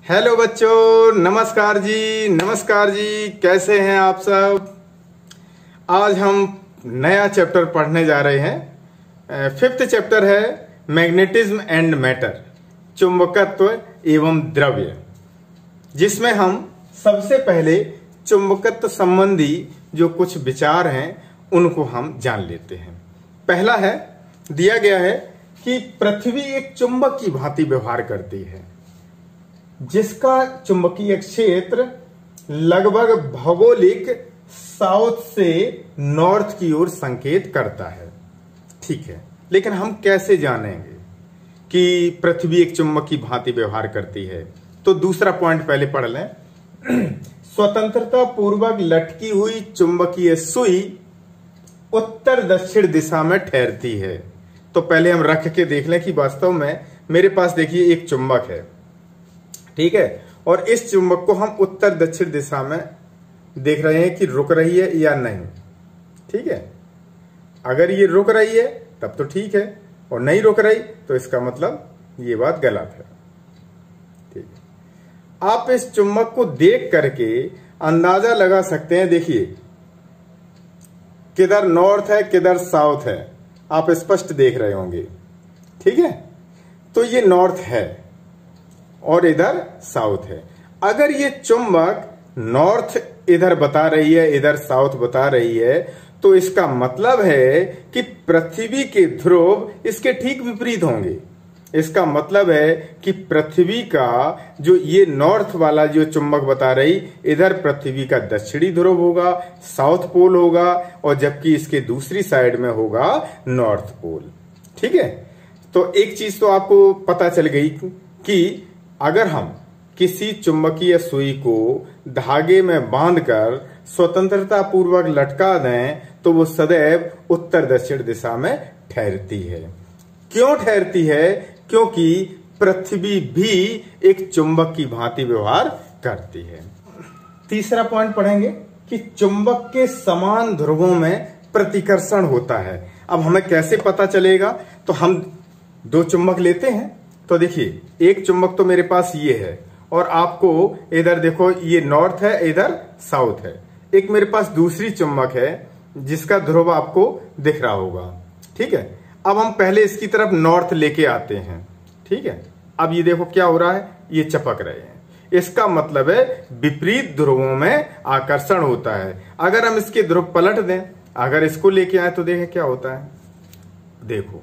Hello बच्चों, नमस्कार जी, कैसे हैं आप सब। आज हम नया चैप्टर पढ़ने जा रहे हैं। फिफ्थ चैप्टर है मैग्नेटिज्म एंड मैटर, चुंबकत्व एवं द्रव्य, जिसमें हम सबसे पहले चुंबकत्व संबंधी जो कुछ विचार हैं उनको हम जान लेते हैं। पहला है, दिया गया है कि पृथ्वी एक चुंबक की भांति व्यवहार करती है, जिसका चुंबकीय क्षेत्र लगभग भौगोलिक साउथ से नॉर्थ की ओर संकेत करता है। ठीक है, लेकिन हम कैसे जानेंगे कि पृथ्वी एक चुंबक की भांति व्यवहार करती है? तो दूसरा पॉइंट पहले पढ़ लें। स्वतंत्रता पूर्वक लटकी हुई चुंबकीय सुई उत्तर दक्षिण दिशा में ठहरती है। तो पहले हम रख के देख लें कि वास्तव में मेरे पास देखिए एक चुंबक है, ठीक है, और इस चुंबक को हम उत्तर दक्षिण दिशा में देख रहे हैं कि रुक रही है या नहीं। ठीक है, अगर ये रुक रही है तब तो ठीक है, और नहीं रुक रही तो इसका मतलब ये बात गलत है। ठीक है, आप इस चुंबक को देख करके अंदाजा लगा सकते हैं। देखिए किधर नॉर्थ है किधर साउथ है, आप स्पष्ट देख रहे होंगे। ठीक है, तो ये नॉर्थ है और इधर साउथ है। अगर ये चुंबक नॉर्थ इधर बता रही है, इधर साउथ बता रही है, तो इसका मतलब है कि पृथ्वी के ध्रुव इसके ठीक विपरीत होंगे। इसका मतलब है कि पृथ्वी का जो ये नॉर्थ वाला जो चुंबक बता रही, इधर पृथ्वी का दक्षिणी ध्रुव होगा, साउथ पोल होगा, और जबकि इसके दूसरी साइड में होगा नॉर्थ पोल। ठीक है, तो एक चीज तो आपको पता चल गई कि अगर हम किसी चुंबकीय सुई को धागे में बांधकर स्वतंत्रता पूर्वक लटका दें तो वो सदैव उत्तर दक्षिण दिशा में ठहरती है। क्यों ठहरती है? क्योंकि पृथ्वी भी एक चुंबक की भांति व्यवहार करती है। तीसरा पॉइंट पढ़ेंगे कि चुंबक के समान ध्रुवों में प्रतिकर्षण होता है। अब हमें कैसे पता चलेगा? तो हम दो चुंबक लेते हैं, तो देखिए एक चुंबक तो मेरे पास ये है, और आपको इधर देखो ये नॉर्थ है, इधर साउथ है। एक मेरे पास दूसरी चुंबक है जिसका ध्रुव आपको दिख रहा होगा। ठीक है, अब हम पहले इसकी तरफ नॉर्थ लेके आते हैं। ठीक है, अब ये देखो क्या हो रहा है, ये चपक रहे हैं। इसका मतलब है विपरीत ध्रुवों में आकर्षण होता है। अगर हम इसके ध्रुव पलट दें, अगर इसको लेके आए तो देखें क्या होता है, देखो।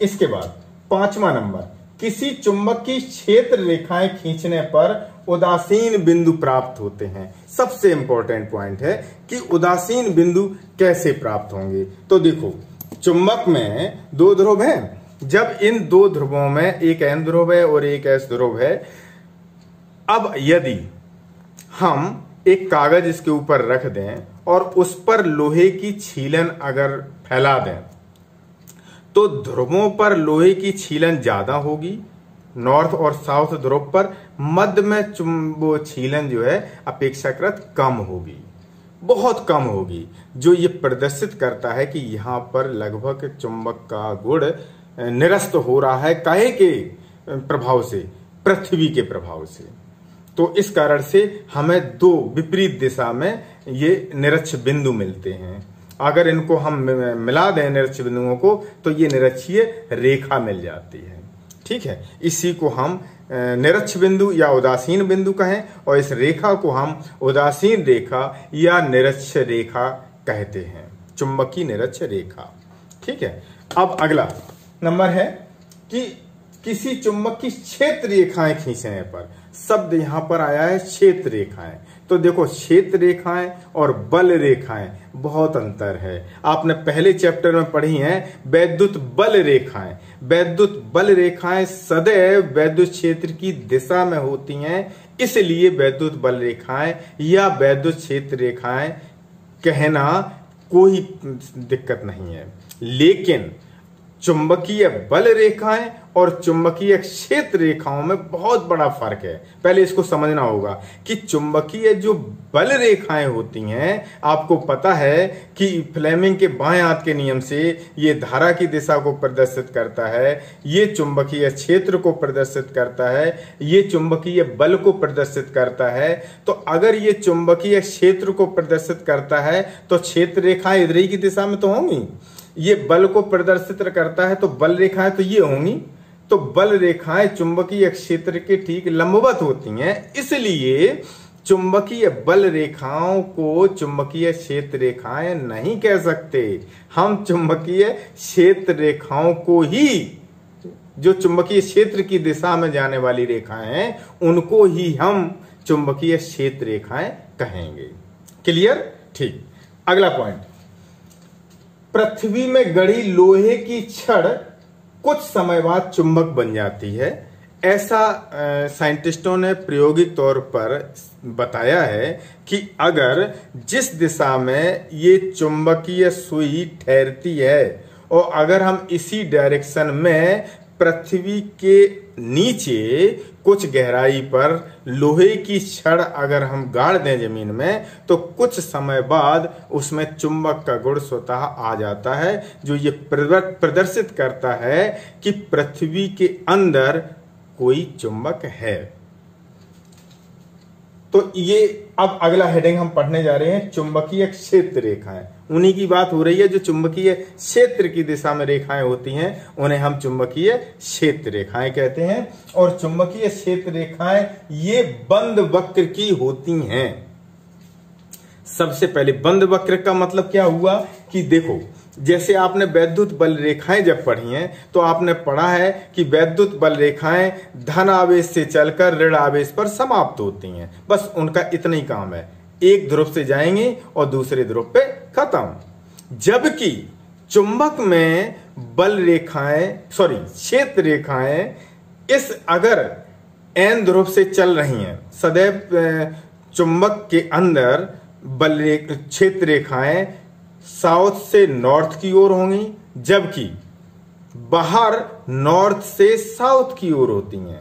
इसके बाद पांचवा नंबर, किसी चुंबक की क्षेत्र रेखाएं खींचने पर उदासीन बिंदु प्राप्त होते हैं। सबसे इंपॉर्टेंट पॉइंट है कि उदासीन बिंदु कैसे प्राप्त होंगे। तो देखो चुंबक में दो ध्रुव हैं, जब इन दो ध्रुवों में एक एन ध्रुव है और एक एस ध्रुव है, अब यदि हम एक कागज इसके ऊपर रख दें और उस पर लोहे की छीलन अगर फैला दें, तो ध्रुवों पर लोहे की छीलन ज्यादा होगी, नॉर्थ और साउथ ध्रुव पर मध्य में वो छीलन जो है अपेक्षाकृत कम होगी, बहुत कम होगी, जो ये प्रदर्शित करता है कि यहां पर लगभग चुंबक का गुण निरस्त हो रहा है। काहे के प्रभाव से? पृथ्वी के प्रभाव से। तो इस कारण से हमें दो विपरीत दिशा में ये निरक्ष बिंदु मिलते हैं। अगर इनको हम मिला दें निरक्ष बिंदुओं को, तो ये निरक्षीय रेखा मिल जाती है। ठीक है, इसी को हम निरक्ष बिंदु या उदासीन बिंदु कहें, और इस रेखा को हम उदासीन रेखा या निरक्ष रेखा कहते हैं, चुंबकीय निरक्ष रेखा। ठीक है, अब अगला नंबर है कि किसी चुंबक की क्षेत्र रेखाएं खींचने पर, शब्द यहां पर आया है क्षेत्र रेखाएं। तो देखो क्षेत्र रेखाएं और बल रेखाएं बहुत अंतर है। आपने पहले चैप्टर में पढ़ी हैं वैद्युत बल रेखाएं। वैद्युत बल रेखाएं सदैव वैद्युत क्षेत्र की दिशा में होती हैं, इसलिए वैद्युत बल रेखाएं या वैद्युत क्षेत्र रेखाएं कहना कोई दिक्कत नहीं है। लेकिन चुंबकीय बल रेखाएं और चुंबकीय क्षेत्र रेखाओं में बहुत बड़ा फर्क है। पहले इसको समझना होगा कि चुंबकीय जो बल रेखाएं होती हैं, आपको पता है कि फ्लेमिंग के बाएं हाथ के नियम से ये धारा की दिशा को प्रदर्शित करता है, ये चुंबकीय क्षेत्र को प्रदर्शित करता है, ये चुंबकीय बल को प्रदर्शित करता है। तो अगर ये चुंबकीय क्षेत्र को प्रदर्शित करता है तो क्षेत्र रेखाएं इधर ही की दिशा में तो होंगी, ये बल को प्रदर्शित करता है तो बल रेखाएं तो ये होंगी। तो बल रेखाएं चुंबकीय क्षेत्र के ठीक लंबवत होती हैं, इसलिए चुंबकीय बल रेखाओं को चुंबकीय क्षेत्र रेखाएं नहीं कह सकते। हम चुंबकीय क्षेत्र रेखाओं को ही, जो चुंबकीय क्षेत्र की दिशा में जाने वाली रेखाएं हैं, उनको ही हम चुंबकीय क्षेत्र रेखाएं कहेंगे। क्लियर? ठीक। अगला पॉइंट, पृथ्वी में गढ़ी लोहे की छड़ कुछ समय बाद चुंबक बन जाती है। ऐसा साइंटिस्टों ने प्रायोगिक तौर पर बताया है कि अगर जिस दिशा में ये चुंबकीय सुई ठहरती है और अगर हम इसी डायरेक्शन में पृथ्वी के नीचे कुछ गहराई पर लोहे की छड़ अगर हम गाड़ दें जमीन में, तो कुछ समय बाद उसमें चुंबक का गुण स्वतः आ जाता है, जो ये प्रदर्शित करता है कि पृथ्वी के अंदर कोई चुंबक है। तो ये अब अगला हेडिंग हम पढ़ने जा रहे हैं, चुंबकीय क्षेत्र रेखाएं। उन्हीं की बात हो रही है, जो चुंबकीय क्षेत्र की दिशा में रेखाएं होती हैं उन्हें हम चुंबकीय क्षेत्र रेखाएं कहते हैं। और चुंबकीय क्षेत्र रेखाएं ये बंद वक्र की होती हैं। सबसे पहले बंद वक्र का मतलब क्या हुआ कि देखो, जैसे आपने वैद्युत बल रेखाएं जब पढ़ी हैं तो आपने पढ़ा है कि वैद्युत बल रेखाएं धन आवेश से चलकर ऋण आवेश पर समाप्त होती हैं। बस उनका इतना ही काम है, एक ध्रुव से जाएंगे और दूसरे ध्रुव पे खत्म। जबकि चुंबक में बल रेखाएं, क्षेत्र रेखाएं इस अगर एन ध्रुव से चल रही हैं, सदैव चुंबक के अंदर बल क्षेत्र रेखाएं साउथ से नॉर्थ की ओर होंगी, जबकि बाहर नॉर्थ से साउथ की ओर होती हैं।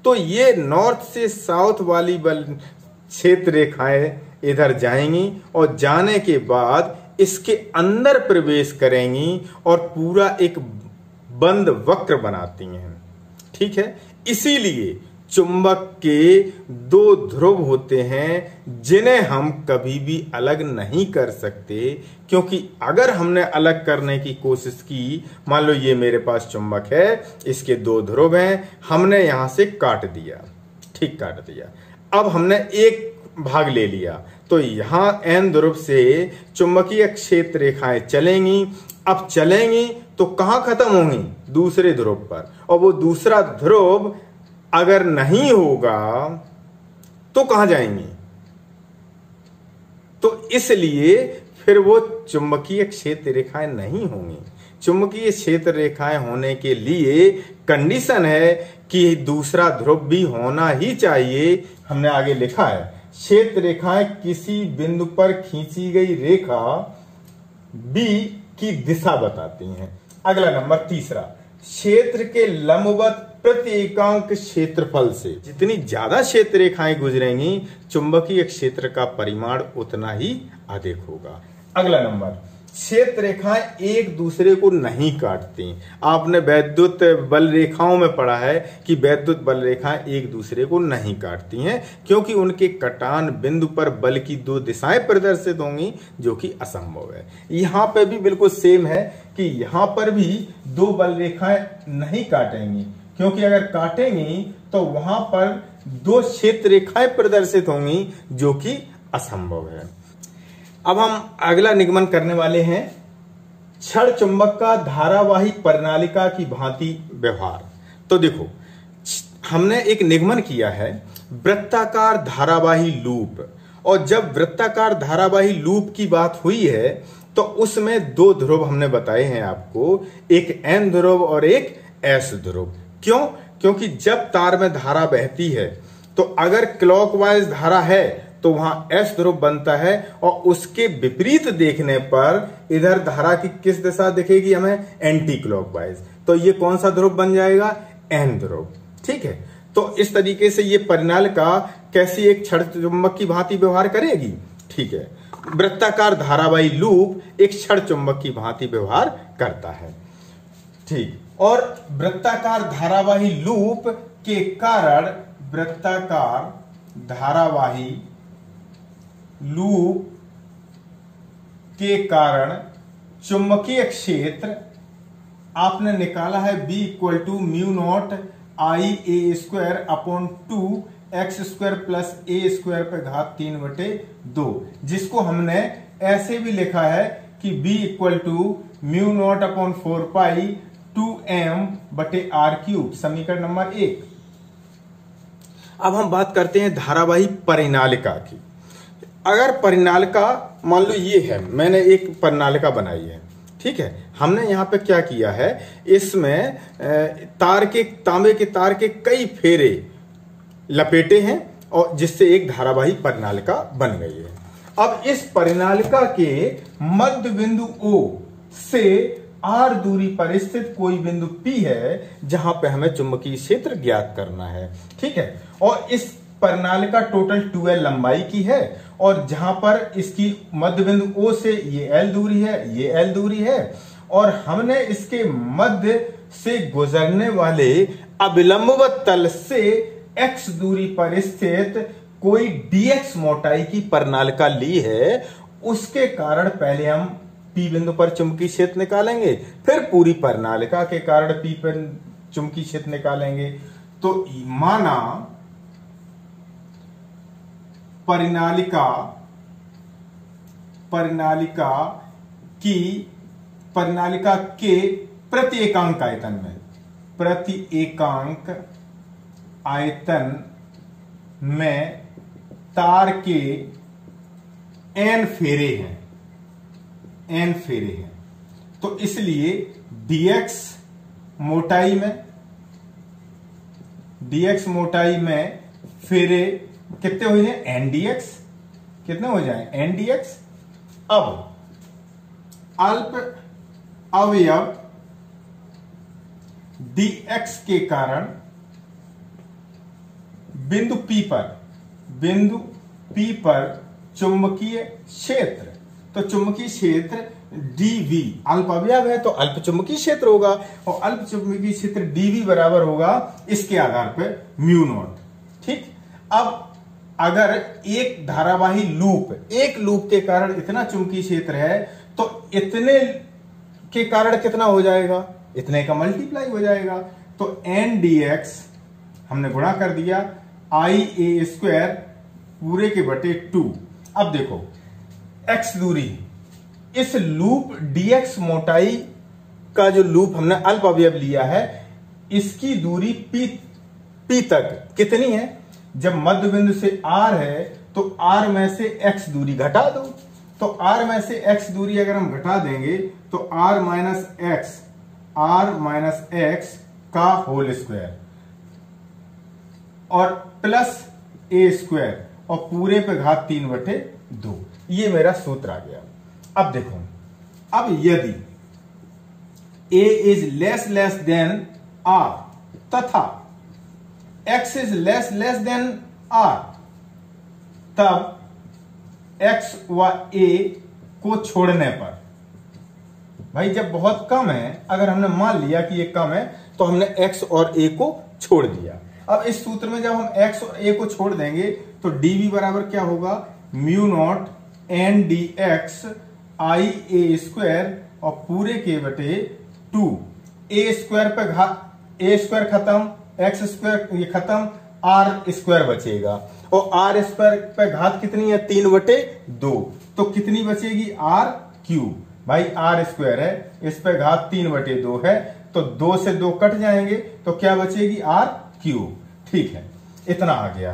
तो ये नॉर्थ से साउथ वाली बल क्षेत्र रेखाएं इधर जाएंगी और जाने के बाद इसके अंदर प्रवेश करेंगी और पूरा एक बंद वक्र बनाती हैं। ठीक है, इसीलिए चुंबक के दो ध्रुव होते हैं जिन्हें हम कभी भी अलग नहीं कर सकते, क्योंकि अगर हमने अलग करने की कोशिश की, मान लो ये मेरे पास चुंबक है, इसके दो ध्रुव हैं, हमने यहां से काट दिया, ठीक काट दिया, अब हमने एक भाग ले लिया, तो यहां एन ध्रुव से चुंबकीय क्षेत्र रेखाएं चलेंगी। अब चलेंगी तो कहां खत्म होंगी? दूसरे ध्रुव पर। और वो दूसरा ध्रुव अगर नहीं होगा तो कहां जाएंगी? तो इसलिए फिर वो चुंबकीय क्षेत्र रेखाएं नहीं होंगी। चुंबकीय क्षेत्र रेखाएं होने के लिए कंडीशन है कि दूसरा ध्रुव भी होना ही चाहिए। हमने आगे लिखा है, क्षेत्र रेखाएं किसी बिंदु पर खींची गई रेखा बी की दिशा बताती हैं। अगला नंबर तीसरा, क्षेत्र के लंबवत प्रति एकांक क्षेत्रफल से जितनी ज्यादा क्षेत्र रेखाएं गुजरेंगी, चुंबकीय क्षेत्र का परिमाण उतना ही अधिक होगा। अगला नंबर, क्षेत्र रेखाएं एक दूसरे को नहीं काटती। आपने वैद्युत बल रेखाओं में पढ़ा है कि वैद्युत बल रेखाएं एक दूसरे को नहीं काटती हैं, क्योंकि उनके कटान बिंदु पर बल की दो दिशाएं प्रदर्शित होंगी, जो कि असंभव है। यहां पे भी बिल्कुल सेम है कि यहां पर भी दो बल रेखाएं नहीं काटेंगी, क्योंकि अगर काटेंगी तो वहां पर दो क्षेत्र रेखाएं प्रदर्शित होंगी, जो कि असंभव है। अब हम अगला निगमन करने वाले हैं, क्षण चुंबक का धारावाही प्रणालिका की भांति व्यवहार। तो देखो, हमने एक निगमन किया है वृत्ताकार धारावाही लूप, और जब वृत्ताकार धारावाही लूप की बात हुई है तो उसमें दो ध्रुव हमने बताए हैं आपको, एक एन ध्रुव और एक एस ध्रुव। क्यों? क्योंकि जब तार में धारा बहती है तो अगर क्लॉकवाइज धारा है तो वहां एस ध्रुव बनता है, और उसके विपरीत देखने पर इधर धारा की किस दिशा दिखेगी हमें, एंटी क्लॉकवाइज। तो ये कौन सा ध्रुव बन जाएगा, एन ध्रुव। ठीक है, तो इस तरीके से ये परिनालिका कैसी एक क्षण चुंबक की भांति व्यवहार करेगी। ठीक है, वृत्ताकार धारावाही लूप एक क्षण चुंबक की भांति व्यवहार करता है। ठीक, और वृत्ताकार धारावाही लूप के कारण, वृत्ताकार धारावाही लूप के कारण चुंबकीय क्षेत्र आपने निकाला है B equal to mu naught I A square upon 2x square plus A square पे घात 3/2, जिसको हमने ऐसे भी लिखा है कि B equal to mu naught upon 4 pi 2m/r³, समीकरण नंबर 1। अब हम बात करते हैं धारावाही परिनालिका की। अगर परिनालिका मान लो ये है, मैंने एक परिनालिका बनाई है, ठीक है, हमने यहां पे क्या किया है, इसमें तांबे के तार के कई फेरे लपेटे हैं और जिससे एक धारावाही परिनालिका बन गई है। अब इस परिनालिका के मध्य बिंदु O से R दूरी पर स्थित कोई बिंदु P है जहां पे हमें चुंबकीय क्षेत्र ज्ञात करना है। ठीक है, और इस परिनालिका टोटल 2L लंबाई की है, और जहां पर इसकी मध्य बिंदु O से ये L दूरी है, ये L दूरी है, और हमने इसके मध्य से गुजरने वाले अभिलंबवत तल से X दूरी पर स्थित कोई dx मोटाई की परिनालिका ली है। उसके कारण पहले हम P बिंदु पर चुंबकीय क्षेत्र निकालेंगे, फिर पूरी परिनालिका के कारण P पर चुंबकीय क्षेत्र निकालेंगे। तो माना परिनालिका के प्रति एकांक आयतन में तार के n फेरे हैं, तो इसलिए dx मोटाई में फेरे कितने हुए हैं, ndx, कितने हो जाए, ndx। अब अल्प अवयव dx के कारण बिंदु P पर चुंबकीय क्षेत्र, तो चुंबकीय क्षेत्र dv, अल्प अवयव है तो अल्प चुंबकीय क्षेत्र होगा, और अल्प चुंबकीय क्षेत्र dv बराबर होगा इसके आधार पर म्यू नॉट। ठीक, अब अगर एक धारावाही एक लूप के कारण इतना चुंबकीय क्षेत्र है, तो इतने के कारण कितना हो जाएगा, इतने का मल्टीप्लाई हो जाएगा। तो n dx हमने गुणा कर दिया आई ए स्क्वायर पूरे के बटे 2। अब देखो x दूरी, इस लूप dx मोटाई का जो लूप हमने अल्प अवयव लिया है, इसकी दूरी p तक कितनी है, जब मध्य बिंदु से r है तो r में से x दूरी घटा दो। तो r में से x दूरी अगर हम घटा देंगे तो r माइनस x का होल स्क्वायर और प्लस a स्क्वायर और पूरे पे घात 3/2, ये मेरा सूत्र आ गया। अब देखो, अब यदि a is less than r तथा x is less than r, तब x व a को छोड़ने पर, भाई जब बहुत कम है, अगर हमने मान लिया कि ये कम है तो हमने x और a को छोड़ दिया। अब इस सूत्र में जब हम x और a को छोड़ देंगे तो dv बराबर क्या होगा, mu naught n dx I A square और पूरे के बटे 2, a स्क्वायर पे घात, a स्क्वायर खत्म, x स्क्वायर ये खत्म, r स्क्वायर बचेगा, और r स्क्वायर पे घात कितनी है, 3/2, तो कितनी बचेगी, r क्यूब। भाई r स्क्वायर है, इस पे घात 3/2 है, तो 2 से 2 कट जाएंगे, तो क्या बचेगी, r क्यूब। ठीक है, इतना आ गया।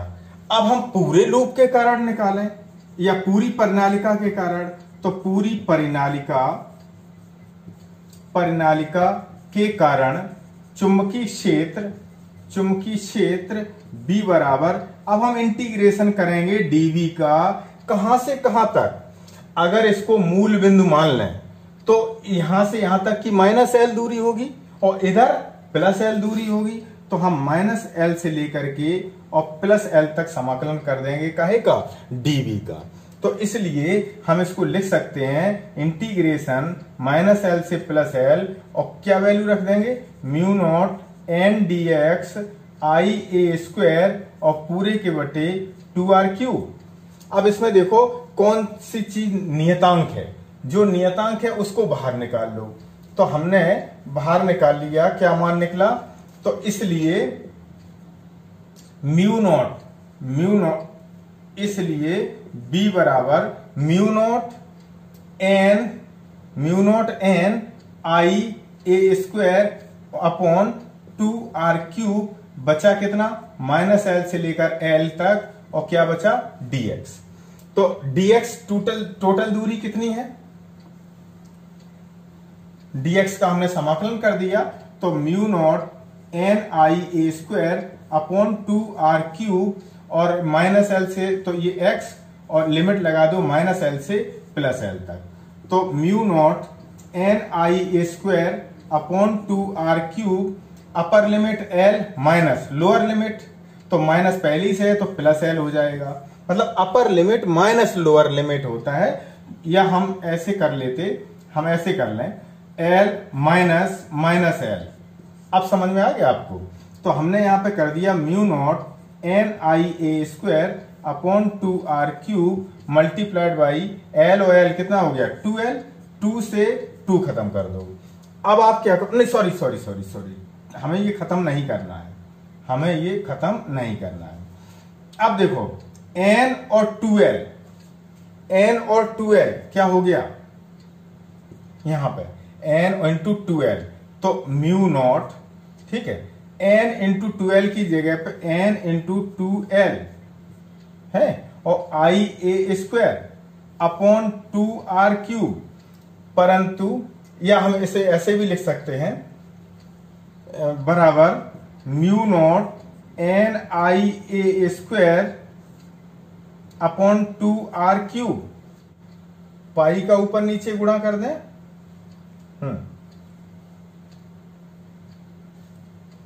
अब हम पूरे लूप के कारण निकालें या पूरी परिनालिका के कारण, तो पूरी परिनालिका के कारण चुंबकीय चुंबकीय क्षेत्र B बराबर, अब हम इंटीग्रेशन करेंगे dV का, कहां से कहां तक। अगर इसको मूल बिंदु मान लें तो यहां से यहां तक की -L दूरी होगी और इधर +L दूरी होगी, तो हम -L से लेकर के और +L तक समाकलन कर देंगे, काहे का, dV का। तो इसलिए हम इसको लिख सकते हैं इंटीग्रेशन -L से +L, और क्या वैल्यू रख देंगे, μ0 n dx IA² और पूरे के बटे 2r³। अब इसमें देखो कौन सी चीज नियतांक है, जो नियतांक है उसको बाहर निकाल लो। तो हमने बाहर निकाल लिया, क्या मान निकला, तो इसलिए μ0 इसलिए B बराबर μ0 n IA² अपॉन 2r³, बचा कितना, -L से लेकर L तक, और क्या बचा, dx। तो dx टोटल दूरी कितनी है, dx का हमने समाकलन कर दिया, तो μ0 n IA² अपॉन 2r³, और -L से तो ये x, और लिमिट लगा दो -L से +L तक, तो μ0 n IA² upon 2r³, upper limit L minus lower limit, तो माइनस पहली से है तो +L हो जाएगा, मतलब upper limit minus lower limit होता है। या हम ऐसे कर लेते, हम ऐसे कर लें L माइनस L, अब समझ में आ गया आपको। तो हमने यहां पे कर दिया μ0 n IA² upon 2r³ multiplied by L, और L कितना हो गया, 2L, 2 से 2 खत्म कर दो। अब आप क्या करो, नहीं सॉरी, हमें ये खत्म नहीं करना है, हमें ये खत्म नहीं करना है। अब देखो n और 2L क्या हो गया, यहां पे n इंटू 2L, तो μ0, ठीक है, n इंटू 2L की जगह पे n इंटू 2L है, और IA² अपॉन 2r³, परंतु या हम इसे ऐसे भी लिख सकते हैं, बराबर μ0 n IA² अपॉन 2r³, पाई का ऊपर नीचे गुणा कर दें,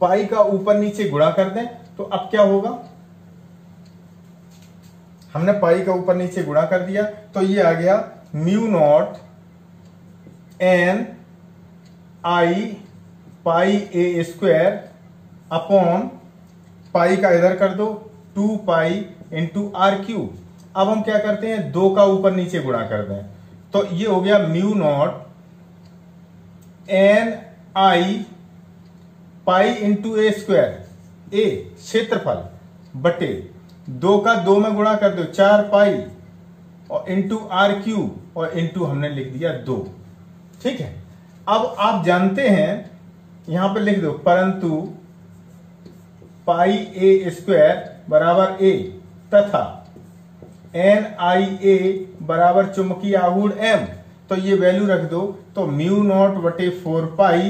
पाई का ऊपर नीचे गुणा कर दें, तो अब क्या होगा, हमने पाई का ऊपर नीचे गुणा कर दिया, तो ये आ गया μ0 n I pi A² upon, pi का इधर कर दो, 2 पाई इंटू r³। अब हम क्या करते हैं, 2 का ऊपर नीचे गुणा कर दें, तो ये हो गया μ0 n I pi into A², A क्षेत्रफल, बटे 2 का 2 में गुणा कर दो, 4 पाई, और इंटू r³, और इंटू हमने लिख दिया 2, ठीक है। अब आप जानते हैं, यहां पे लिख दो, परंतु पाई A² बराबर A तथा NIA बराबर चुंबकीय आघूर्ण M, तो ये वैल्यू रख दो, तो μ0 बटे 4 पाई,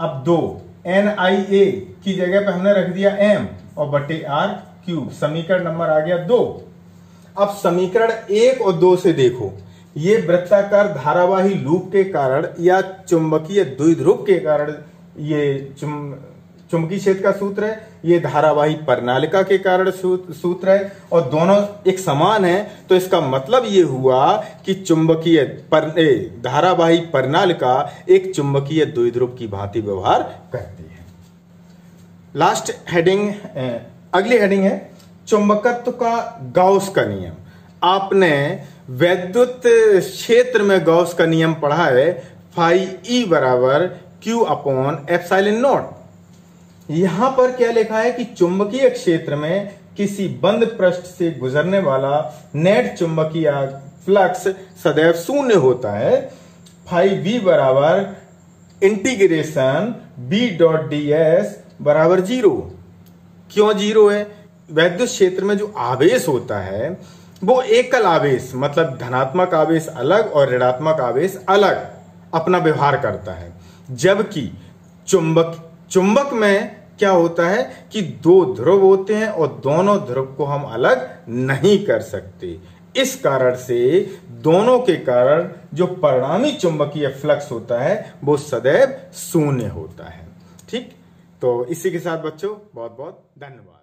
अब 2 NIA की जगह पे हमने रख दिया M और बटे r³, समीकरण नंबर आ गया 2। अब समीकरण 1 और 2 से देखो, ये वृत्ताकार धारावाही लूप के कारण या चुंबकीय द्विध्रुव के कारण ये चुंबकीय क्षेत्र का सूत्र है, ये धारावाही प्रणालिका के कारण सूत्र है, और दोनों एक समान है, तो इसका मतलब ये हुआ कि चुंबकीय धारावाही प्रणालिका एक चुंबकीय द्विध्रुव की भांति व्यवहार करती है। लास्ट हेडिंग, अगली हेडिंग है चुंबकत्व का गॉस का नियम। आपने वैद्युत क्षेत्र में गॉस का नियम पढ़ा है, फाई ई बराबर क्यू अपॉन एप्सिलॉन नॉट। यहां पर क्या लिखा है कि चुंबकीय क्षेत्र में किसी बंद पृष्ठ से गुजरने वाला नेट चुंबकीय फ्लक्स सदैव शून्य होता है। फाई बी बराबर integration B dot D S बराबर 0। क्यों 0 है? वैद्युत क्षेत्र में जो आवेश होता है वो एकल आवेश, मतलब धनात्मक आवेश अलग और ऋणात्मक आवेश अलग अपना व्यवहार करता है, जबकि चुंबक में क्या होता है कि दो ध्रुव होते हैं और दोनों ध्रुव को हम अलग नहीं कर सकते। इस कारण से दोनों के कारण जो परिणामी चुंबकीय फ्लक्स होता है वो सदैव शून्य होता है। ठीक, तो इसी के साथ बच्चों बहुत बहुत धन्यवाद।